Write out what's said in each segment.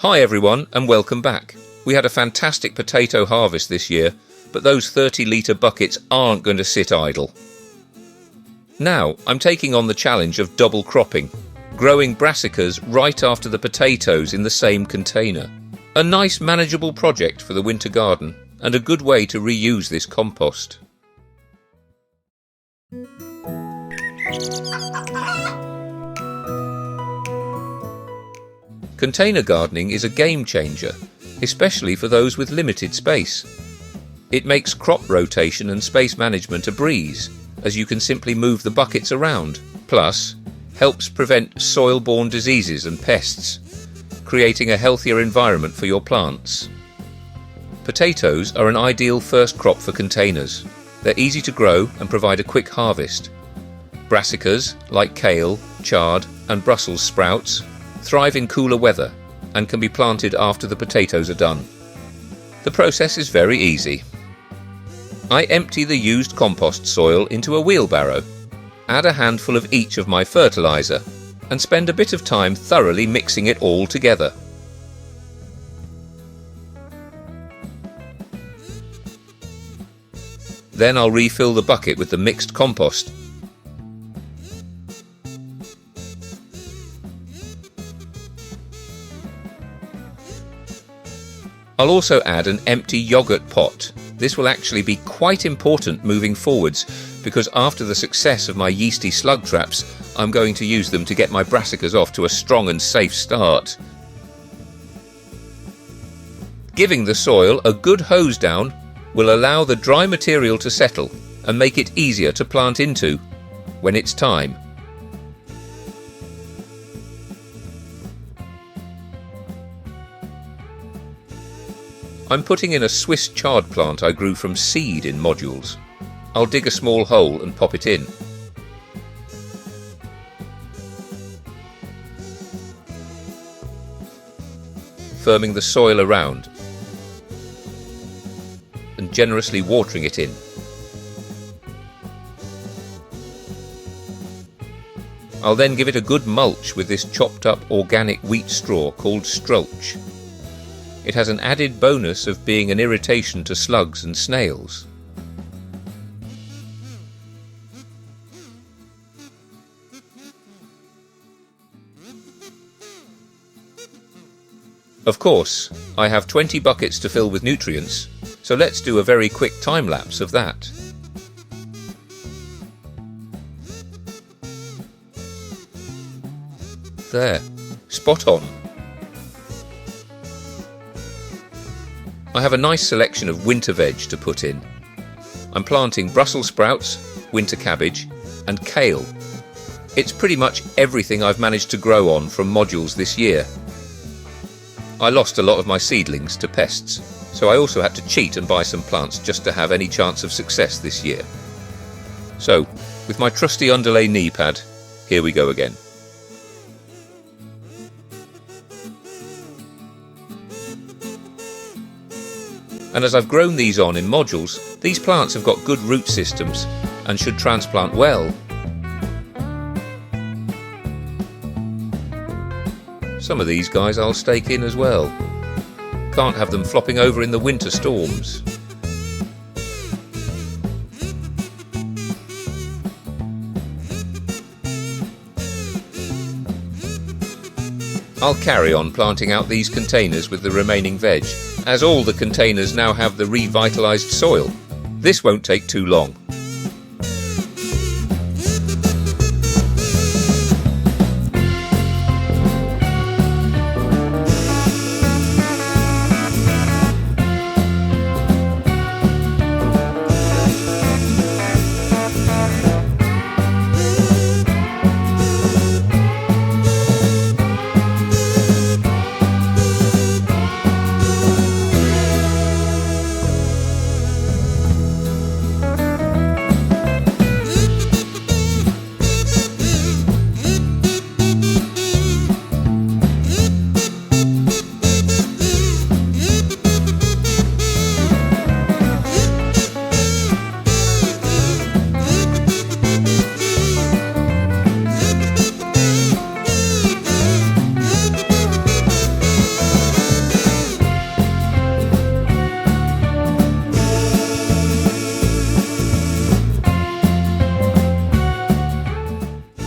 Hi everyone and welcome back. We had a fantastic potato harvest this year, but those 30-litre buckets aren't going to sit idle. Now I'm taking on the challenge of double cropping, growing brassicas right after the potatoes in the same container. A nice manageable project for the winter garden and a good way to reuse this compost. Container gardening is a game changer, especially for those with limited space. It makes crop rotation and space management a breeze, as you can simply move the buckets around, plus helps prevent soil-borne diseases and pests, creating a healthier environment for your plants. Potatoes are an ideal first crop for containers. They're easy to grow and provide a quick harvest. Brassicas, like kale, chard and Brussels sprouts, thrive in cooler weather and can be planted after the potatoes are done. The process is very easy. I empty the used compost soil into a wheelbarrow, add a handful of each of my fertiliser, and spend a bit of time thoroughly mixing it all together. Then I'll refill the bucket with the mixed compost. I'll also add an empty yoghurt pot. This will actually be quite important moving forwards, because after the success of my yeasty slug traps, I'm going to use them to get my brassicas off to a strong and safe start. Giving the soil a good hose down will allow the dry material to settle and make it easier to plant into when it's time. I'm putting in a Swiss chard plant I grew from seed in modules. I'll dig a small hole and pop it in. Firming the soil around and generously watering it in. I'll then give it a good mulch with this chopped up organic wheat straw called strulch. It has an added bonus of being an irritation to slugs and snails. Of course, I have 20 buckets to fill with nutrients, so let's do a very quick time lapse of that. There, spot on. I have a nice selection of winter veg to put in. I'm planting Brussels sprouts, winter cabbage and kale. It's pretty much everything I've managed to grow on from modules this year. I lost a lot of my seedlings to pests, so I also had to cheat and buy some plants just to have any chance of success this year. So, with my trusty underlay knee pad, here we go again. And as I've grown these on in modules, these plants have got good root systems and should transplant well. Some of these guys I'll stake in as well. Can't have them flopping over in the winter storms. I'll carry on planting out these containers with the remaining veg, as all the containers now have the revitalised soil. This won't take too long.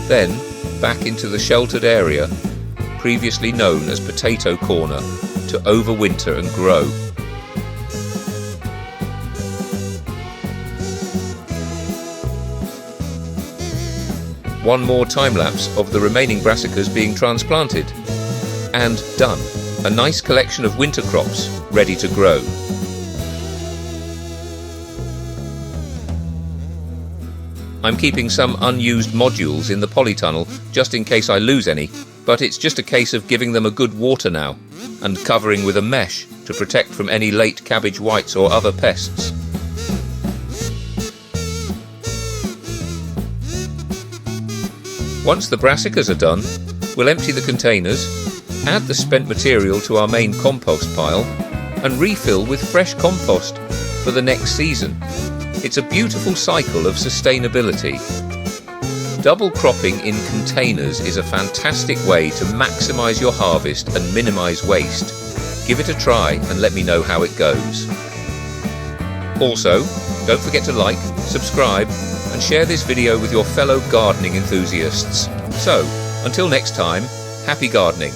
Then back into the sheltered area, previously known as Potato Corner, to overwinter and grow. One more time-lapse of the remaining brassicas being transplanted. And done. A nice collection of winter crops ready to grow. I'm keeping some unused modules in the polytunnel just in case I lose any, but it's just a case of giving them a good water now and covering with a mesh to protect from any late cabbage whites or other pests. Once the brassicas are done, we'll empty the containers, add the spent material to our main compost pile, and refill with fresh compost for the next season. It's a beautiful cycle of sustainability. Double cropping in containers is a fantastic way to maximise your harvest and minimise waste. Give it a try and let me know how it goes. Also, don't forget to like, subscribe, and share this video with your fellow gardening enthusiasts. So, until next time, happy gardening!